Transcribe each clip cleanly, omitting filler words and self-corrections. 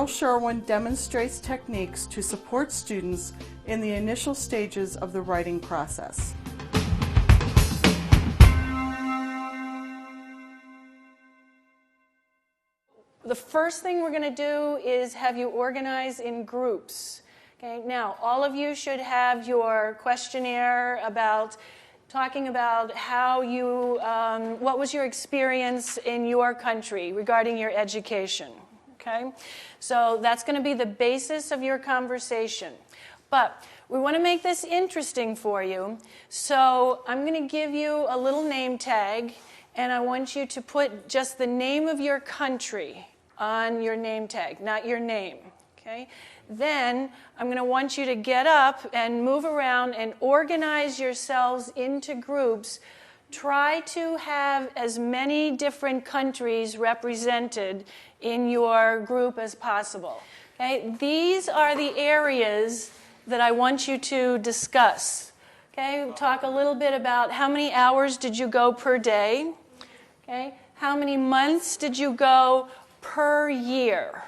Cheryl Sherwin demonstrates techniques to support students in the initial stages of the writing process. The first thing we're going to do is have you organize in groups. Okay? Now, all of you should have your questionnaire talking about how you, what was your experience in your country regarding your education. Okay? So that's going to be the basis of your conversation. But we want to make this interesting for you. So I'm going to give you a little name tag, and I want you to put just the name of your country on your name tag, not your name. Okay? Then I'm going to want you to get up and move around and organize yourselves into groups. Try to have as many different countries represented in your group as possible. Okay? These are the areas that I want you to discuss. Okay? We'll talk a little bit about how many hours did you go per day? Okay? How many months did you go per year?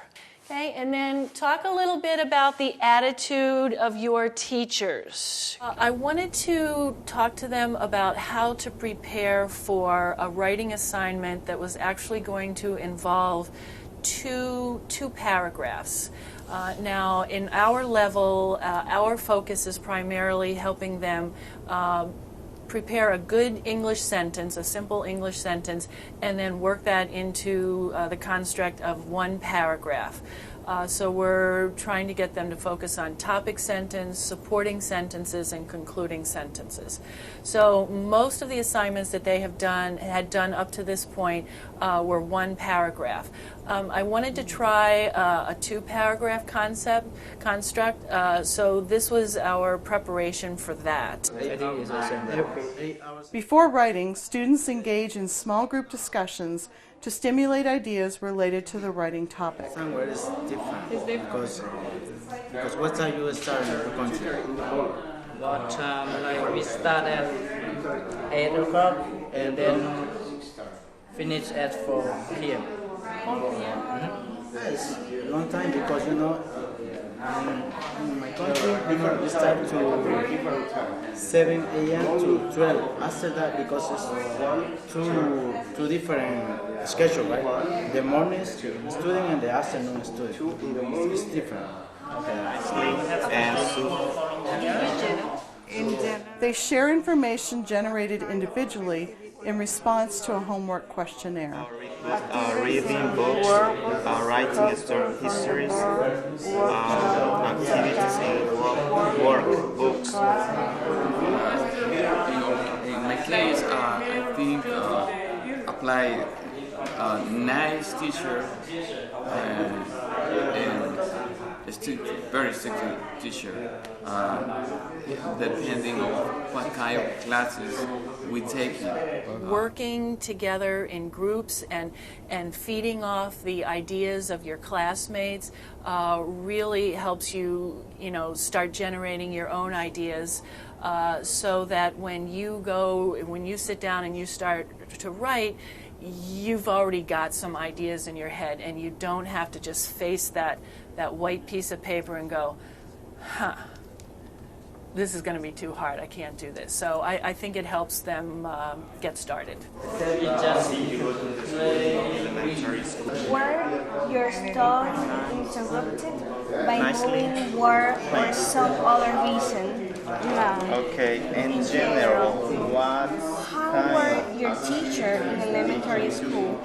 Okay, and then talk a little bit about the attitude of your teachers. I wanted to talk to them about how to prepare for a writing assignment that was actually going to involve two paragraphs. Now, in our level, our focus is primarily helping them prepare a good English sentence, a simple English sentence, and then work that into the construct of one paragraph. So we're trying to get them to focus on topic sentence, supporting sentences, and concluding sentences. So most of the assignments that they had done up to this point were one paragraph. I wanted to try a two-paragraph construct, so this was our preparation for that. Before writing, students engage in small group discussions to stimulate ideas related to the writing topic. Somewhere is different. It's different. Because what time you start in the country? But like we start at 8 o'clock and then finish at 4 p.m. 4 p.m. Mm-hmm. Yes, long time because in my country we start to 7 a.m. to 12. After that, because it's two different schedule, right? The morning student and the afternoon student. It's different. They share information generated individually in response to a homework questionnaire. Reading books, writing histories, activities in work, books. In my case, I think apply a nice teacher and very strict teacher, depending on what kind of classes we take. Working together in groups and feeding off the ideas of your classmates really helps you, start generating your own ideas, so that when you sit down and you start to write, you've already got some ideas in your head, and you don't have to just face that white piece of paper and go, this is going to be too hard, I can't do this. So I think it helps them get started. Were your study interrupted by bullying, war, or some other reason? No. Okay, in general, what How were your teacher in elementary school?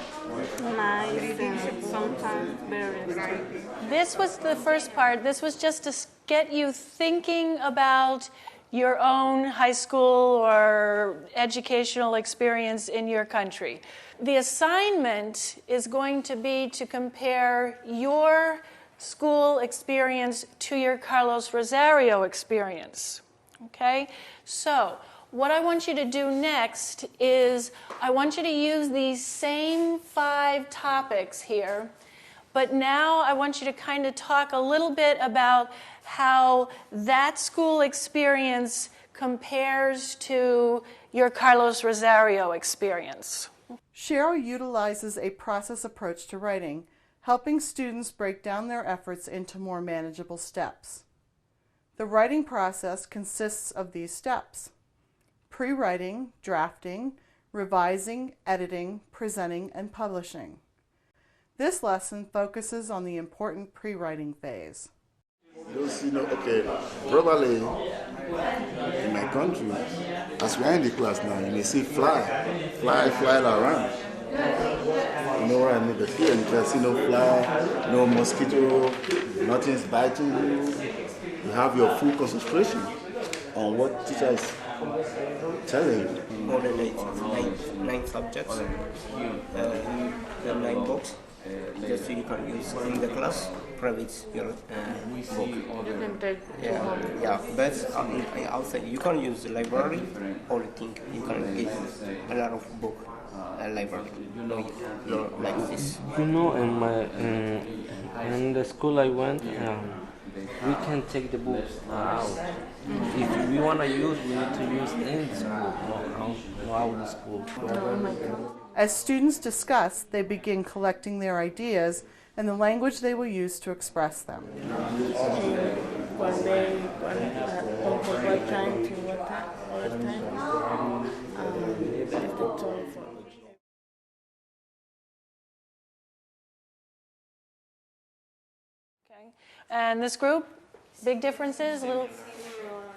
Nice and sometimes very strict. This was the first part. This was just to get you thinking about your own high school or educational experience in your country. The assignment is going to be to compare your school experience to your Carlos Rosario experience. Okay? So, what I want you to do next is I want you to use these same 5 topics here, but now I want you to kind of talk a little bit about how that school experience compares to your Carlos Rosario experience. Cheryl utilizes a process approach to writing helping students break down their efforts into more manageable steps. The writing process consists of these steps: pre-writing, drafting, revising, editing, presenting, and publishing. This lesson focuses on the important pre-writing phase. Those, okay, probably in my country, as we are in the class now, you may see fly around. You know what I mean? But here you can see no fly, no mosquito, nothing's biting you. You have your full concentration on what teacher is telling you. More than nine subjects, the 9 books. Just you can use in the class, private your book. You can take But outside you can use the library. Only thing you can get a lot of book library. Like this. In the school I went, we can take the books out. If we want to use, we need to use in school, not out of school. As students discuss, they begin collecting their ideas and the language they will use to express them. One day, from what time to what time? It's the turn for. Okay. And this group, big differences?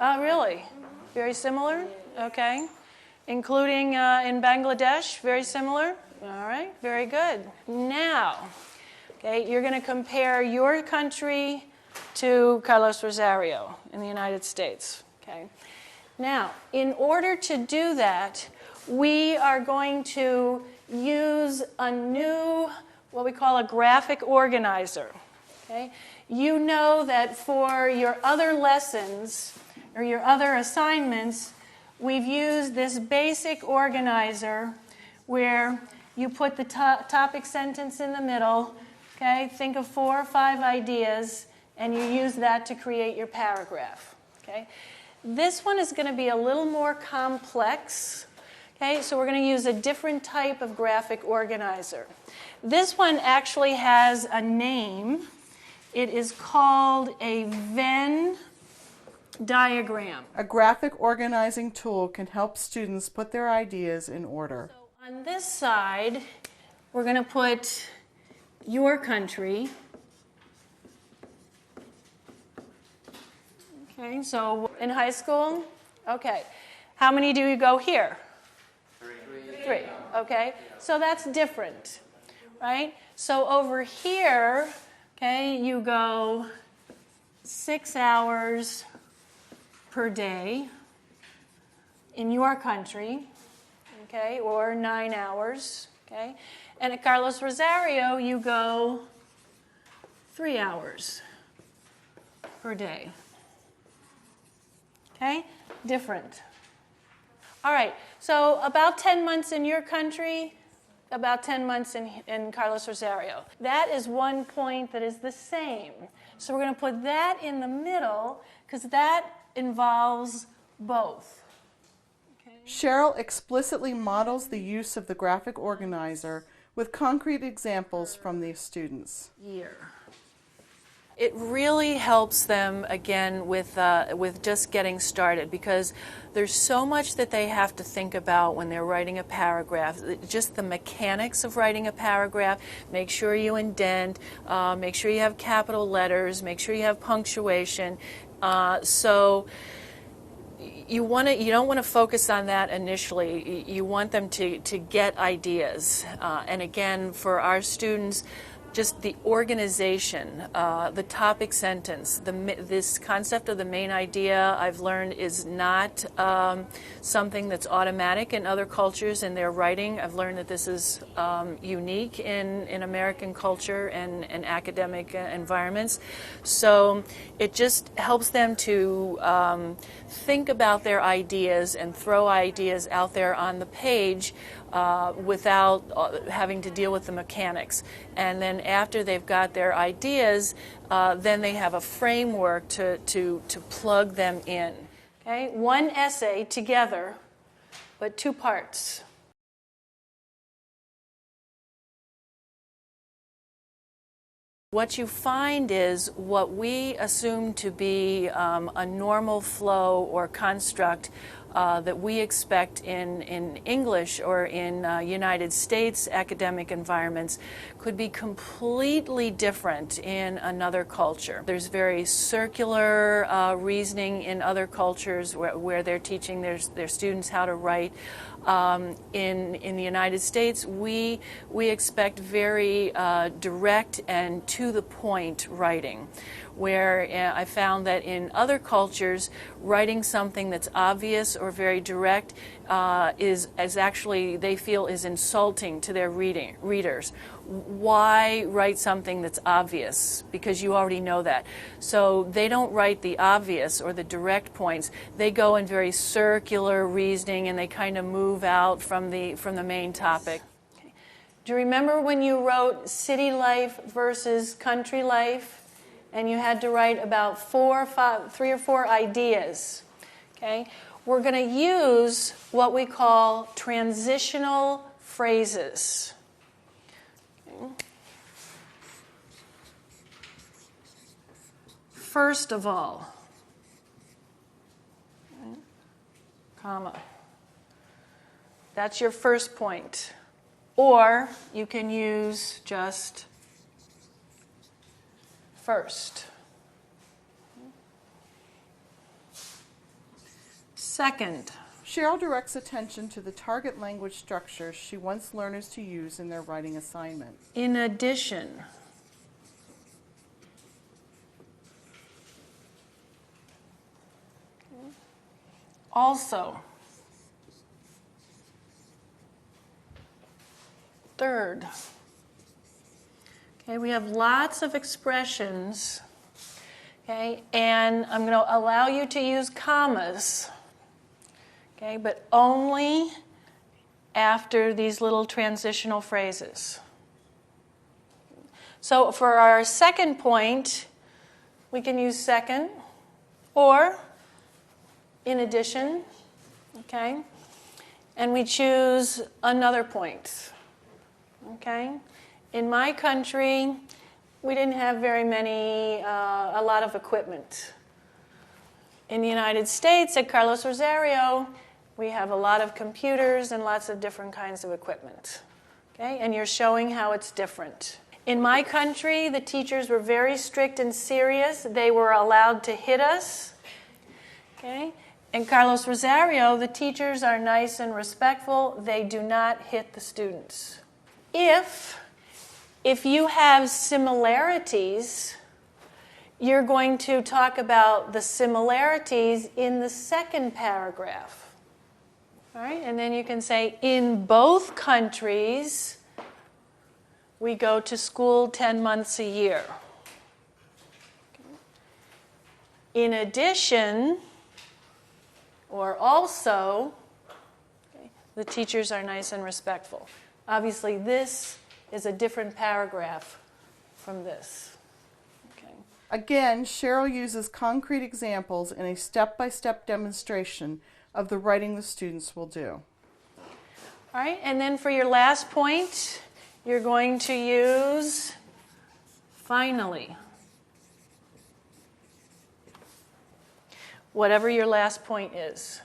Really? Very similar? Okay. Including in Bangladesh, very similar? All right, very good. Now, okay, you're going to compare your country to Carlos Rosario in the United States. Okay. Now, in order to do that, we are going to use a new, what we call a graphic organizer. Okay. You know that for your other lessons or your other assignments, we've used this basic organizer where you put the topic sentence in the middle, okay? Think of 4 or 5 ideas, and you use that to create your paragraph, okay? This one is going to be a little more complex, okay? So we're going to use a different type of graphic organizer. This one actually has a name. It is called a Venn diagram. A graphic organizing tool can help students put their ideas in order. So on this side, we're going to put your country. Okay, so in high school, okay. How many do you go here? 3. Okay, so that's different, right? So over here, okay, you go 6 hours per day in your country, okay, or 9 hours, okay? And at Carlos Rosario, you go 3 hours per day, okay? Different. All right, so about 10 months in your country, about 10 months in Carlos Rosario. That is one point that is the same. So we're going to put that in the middle because that involves both. Okay. Cheryl explicitly models the use of the graphic organizer with concrete examples from these students. It really helps them, again, with just getting started because there's so much that they have to think about when they're writing a paragraph. Just the mechanics of writing a paragraph. Make sure you indent. Make sure you have capital letters. Make sure you have punctuation. So you don't want to focus on that initially. You want them to get ideas. And again, for our students, just the organization, the topic sentence, this concept of the main idea I've learned is not something that's automatic in other cultures in their writing. I've learned that this is unique in American culture and academic environments. So it just helps them to think about their ideas and throw ideas out there on the page without having to deal with the mechanics. And then after they've got their ideas, then they have a framework to plug them in. Okay? One essay together, but 2 parts. What you find is what we assume to be a normal flow or construct that we expect in English or in United States academic environments could be completely different in another culture. There's very circular reasoning in other cultures where they're teaching their students how to write. In the United States, we expect very direct and to-the-point writing, where I found that in other cultures, writing something that's obvious or very direct is actually, they feel, is insulting to their readers. Why write something that's obvious? Because you already know that. So they don't write the obvious or the direct points. They go in very circular reasoning, and they kind of move out from the main topic. Okay. Do you remember when you wrote city life versus country life? And you had to write about 3 or 4 ideas. Okay? We're going to use what we call transitional phrases. Okay. First of all, comma. That's your first point. Or you can use just first. Second. Cheryl directs attention to the target language structure she wants learners to use in their writing assignment. In addition. Also. Third. Okay, we have lots of expressions, okay, and I'm going to allow you to use commas, okay, but only after these little transitional phrases. So for our second point, we can use second or in addition, okay, and we choose another point, okay. In my country, we didn't have very many, a lot of equipment. In the United States, at Carlos Rosario, we have a lot of computers and lots of different kinds of equipment. Okay? And you're showing how it's different. In my country, the teachers were very strict and serious. They were allowed to hit us. Okay? In Carlos Rosario, the teachers are nice and respectful. They do not hit the students. If you have similarities, you're going to talk about the similarities in the second paragraph. All right? And then you can say, in both countries, we go to school 10 months a year. In addition, or also, okay, the teachers are nice and respectful. Obviously, this is a different paragraph from this. Okay. Again, Cheryl uses concrete examples in a step-by-step demonstration of the writing the students will do. All right, and then for your last point, you're going to use finally. Whatever your last point is.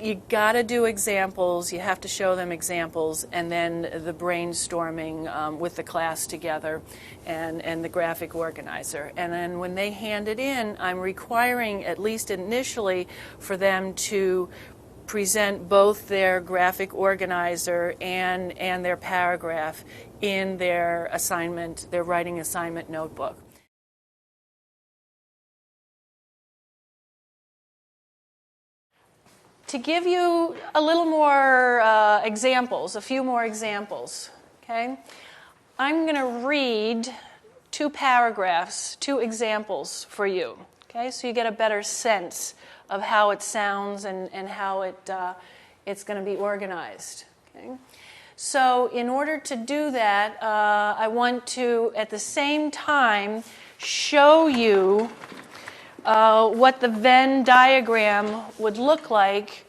You got to do examples, you have to show them examples, and then the brainstorming with the class together and the graphic organizer. And then when they hand it in, I'm requiring, at least initially, for them to present both their graphic organizer and their paragraph in their assignment, their writing assignment notebook. To give you a little more examples, a few more examples, okay? I'm going to read 2 paragraphs, 2 examples for you, okay? So you get a better sense of how it sounds and how it's going to be organized, okay? So in order to do that, I want to, at the same time, show you what the Venn diagram would look like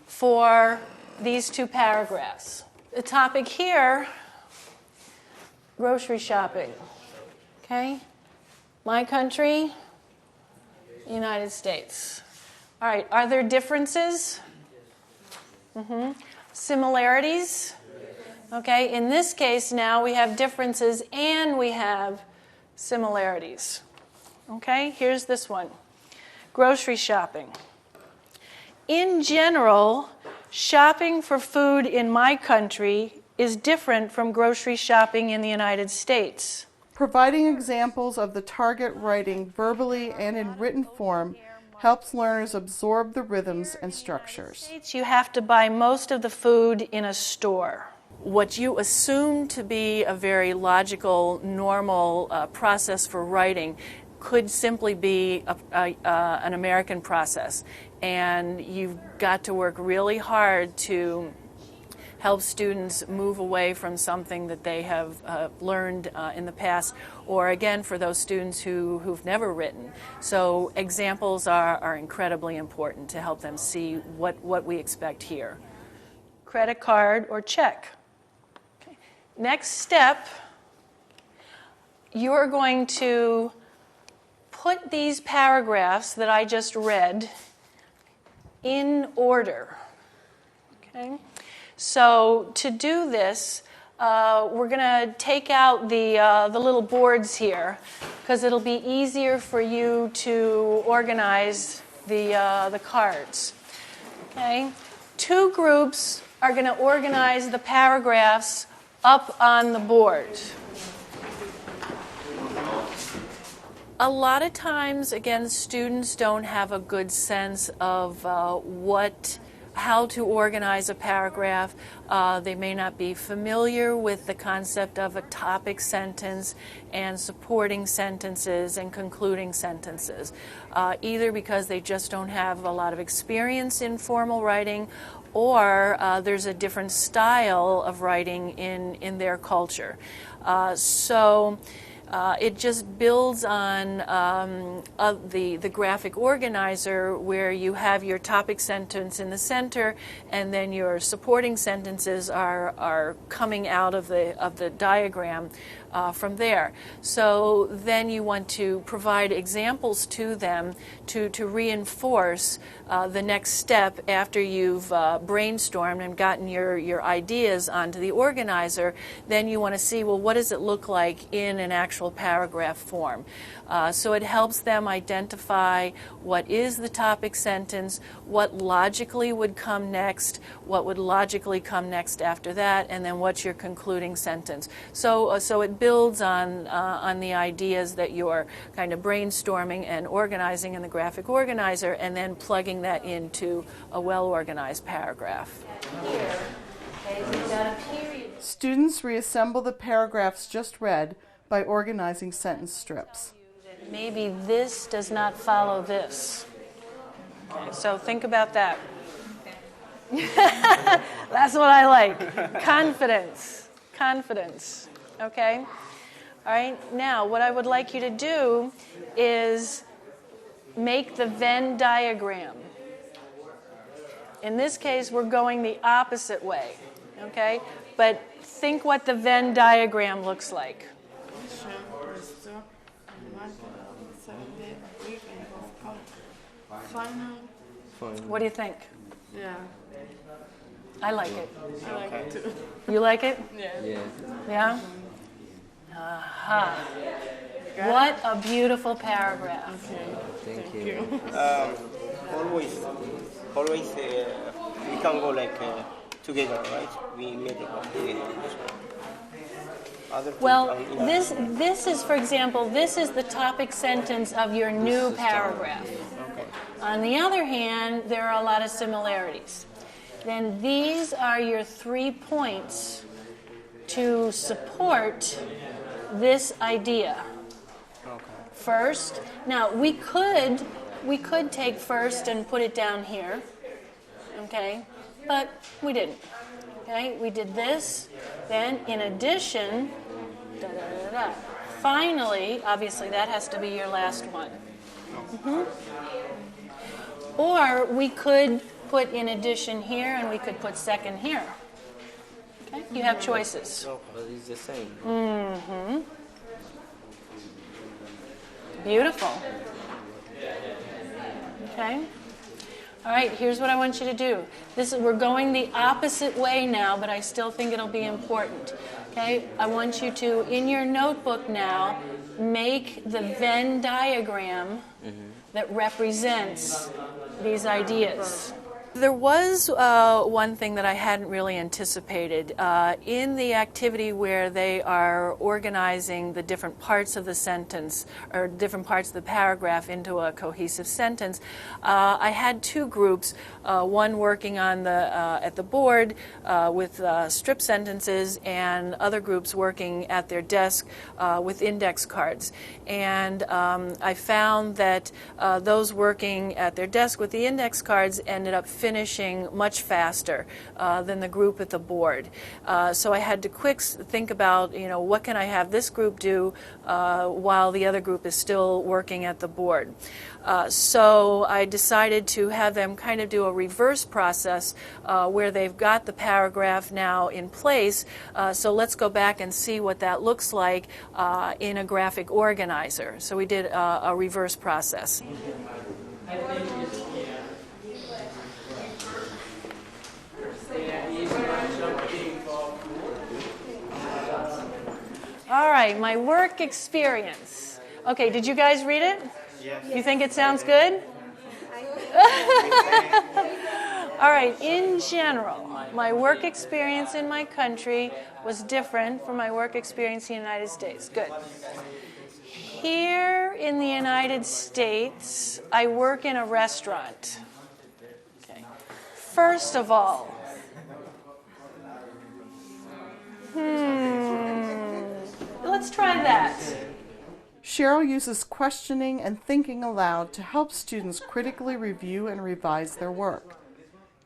for these 2 paragraphs. The topic here, grocery shopping, okay? My country, United States. All right, are there differences? Similarities? Okay, in this case now we have differences and we have similarities. Okay, here's this one. Grocery shopping. In general, shopping for food in my country is different from grocery shopping in the United States. Providing examples of the target writing verbally and in written form helps learners absorb the rhythms and structures. You have to buy most of the food in a store. What you assume to be a very logical, normal process for writing could simply be an American process. And you've got to work really hard to help students move away from something that they have learned in the past, or again, for those students who've never written. So examples are incredibly important to help them see what we expect here. Credit card or check. Okay. Next step, you're going to put these paragraphs that I just read in order. Okay? So to do this, we're going to take out the little boards here because it'll be easier for you to organize the cards. Okay? Two groups are going to organize the paragraphs up on the board. A lot of times, again, students don't have a good sense of how to organize a paragraph. They may not be familiar with the concept of a topic sentence and supporting sentences and concluding sentences, either because they just don't have a lot of experience in formal writing, or there's a different style of writing in their culture. It just builds on the graphic organizer, where you have your topic sentence in the center, and then your supporting sentences are coming out of the diagram from there. So then you want to provide examples to them to reinforce the next step after you've brainstormed and gotten your ideas onto the organizer. Then you want to see, well, what does it look like in an actual paragraph form? So it helps them identify what is the topic sentence, what logically would come next, what would logically come next after that, and then what's your concluding sentence. So it builds on the ideas that you're kind of brainstorming and organizing in the graphic organizer, and then plugging that into a well-organized paragraph. Here, okay, we've got a period. Students reassemble the paragraphs just read by organizing sentence strips. Maybe this does not follow this. Okay, so think about that. That's what I like. Confidence. Confidence. Okay? All right, now what I would like you to do is make the Venn diagram. In this case, we're going the opposite way. Okay? But think what the Venn diagram looks like. What do you think? Yeah. I like it. I like it too. You like it? Yeah. Yeah? Aha. What a beautiful paragraph. Okay. Thank you. Always, we can go like together, right? We made it together. Well, this is, for example, this is the topic sentence of your new paragraph. Okay. On the other hand, there are a lot of similarities. Then these are your 3 points to support this idea. Okay. First, now we could take first and put it down here, okay? But we didn't. Okay, we did this. Then, in addition, da, da, da, da. Finally, obviously, that has to be your last one. Or we could put in addition here, and we could put second here. Okay, you have choices. But it's the same. Beautiful. Okay. All right, here's what I want you to do. We're going the opposite way now, but I still think it'll be important. Okay, I want you to, in your notebook now, make the Venn diagram that represents these ideas. There was one thing that I hadn't really anticipated. In the activity where they are organizing the different parts of the sentence or different parts of the paragraph into a cohesive sentence, I had two groups, one working on at the board with strip sentences and other groups working at their desk with index cards. And I found that those working at their desk with the index cards ended up finishing much faster than the group at the board. So I had to think about, what can I have this group do while the other group is still working at the board. So I decided to have them kind of do a reverse process where they've got the paragraph now in place. So let's go back and see what that looks like in a graphic organizer. So we did a reverse process. All right, my work experience. Okay, did you guys read it? Yes. You think it sounds good? All right, in general, my work experience in my country was different from my work experience in the United States. Good. Here in the United States, I work in a restaurant. Okay. First of all, let's try that. Cheryl uses questioning and thinking aloud to help students critically review and revise their work.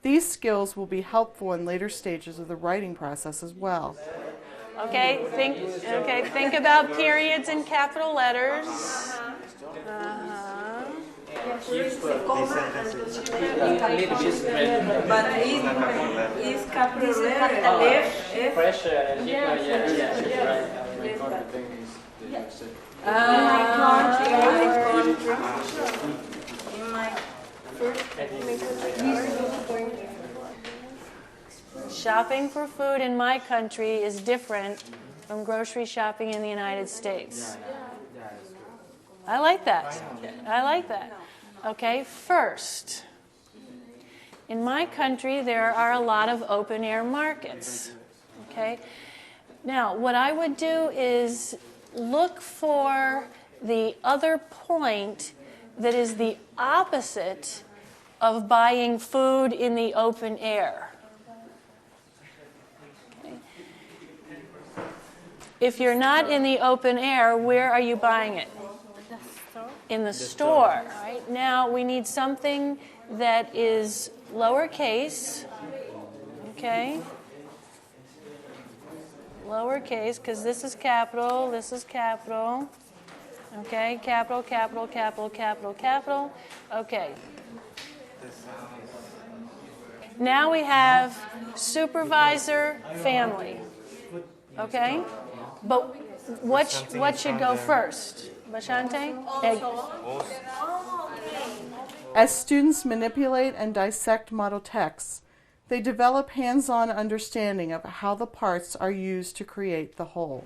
These skills will be helpful in later stages of the writing process as well. Okay, think about periods in capital letters. But is capital letter F? Pressure and Shopping for food in my country is different from grocery shopping in the United States. I like that. I like that. Okay, first, in my country there are a lot of open-air markets. Okay, now what I would do is look for the other point that is the opposite of buying food in the open air. Okay. If you're not in the open air, where are you buying it? In the store. Right? Now we need something that is lowercase, okay? Lowercase, because this is capital, okay? Capital, capital, capital, capital, capital, okay. Now we have supervisor, family, okay? But what should go first? Bashante? As students manipulate and dissect model texts, they develop hands-on understanding of how the parts are used to create the whole.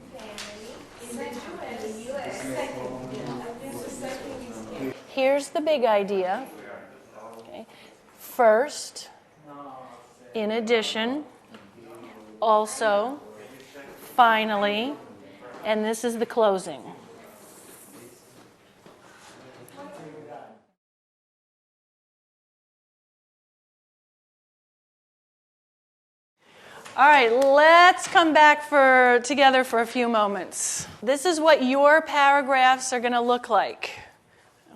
Here's the big idea. Okay. First, in addition, also, finally, and this is the closing. All right, let's come back together for a few moments. This is what your paragraphs are going to look like.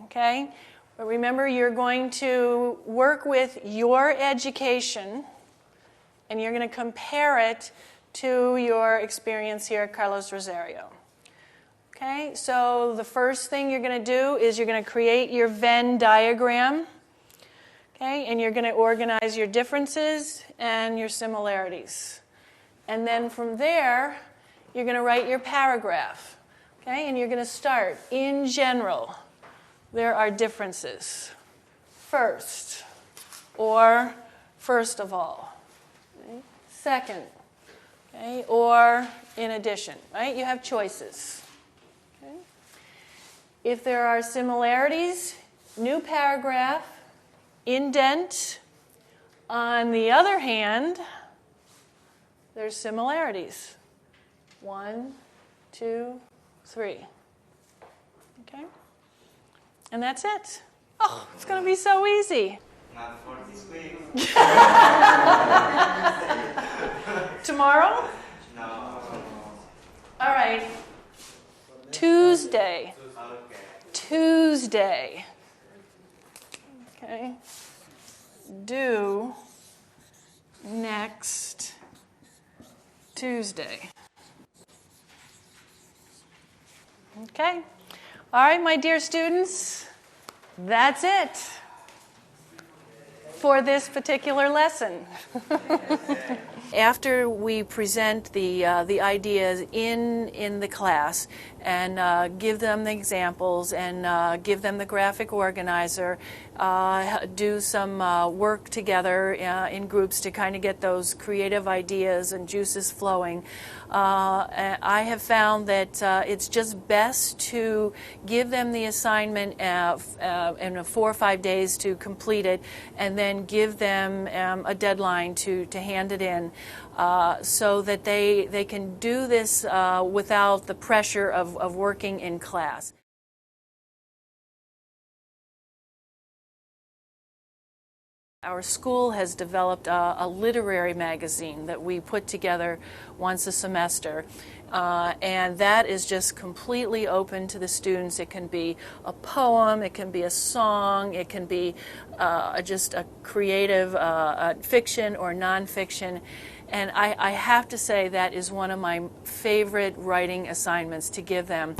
Okay? But remember, you're going to work with your education, and you're going to compare it to your experience here at Carlos Rosario. Okay? So the first thing you're going to do is you're going to create your Venn diagram. Okay, and you're going to organize your differences and your similarities. And then from there, you're going to write your paragraph. Okay, and you're going to start, in general. there are differences. First, or first of all. Okay? Second, okay? Or in addition, right? You have choices. Okay? If there are similarities, new paragraph, indent. On the other hand, there's similarities. 1, 2, 3. Okay? And that's it. Oh, it's going to be so easy. Not for this week. Tomorrow? No. All right. Tuesday. Tuesday. Okay. Due next Tuesday. Okay. All right, my dear students, that's it for this particular lesson. After we present the ideas in the class and give them the examples and give them the graphic organizer, do some work together in groups to kind of get those creative ideas and juices flowing, I have found that it's just best to give them the assignment in 4 or 5 days to complete it, and then give them a deadline to hand it in, so that they can do this without the pressure of working in class. Our school has developed a literary magazine that we put together once a semester, and that is just completely open to the students. It can be a poem, it can be a song, it can be just a creative fiction or nonfiction. And I have to say that is one of my favorite writing assignments to give them.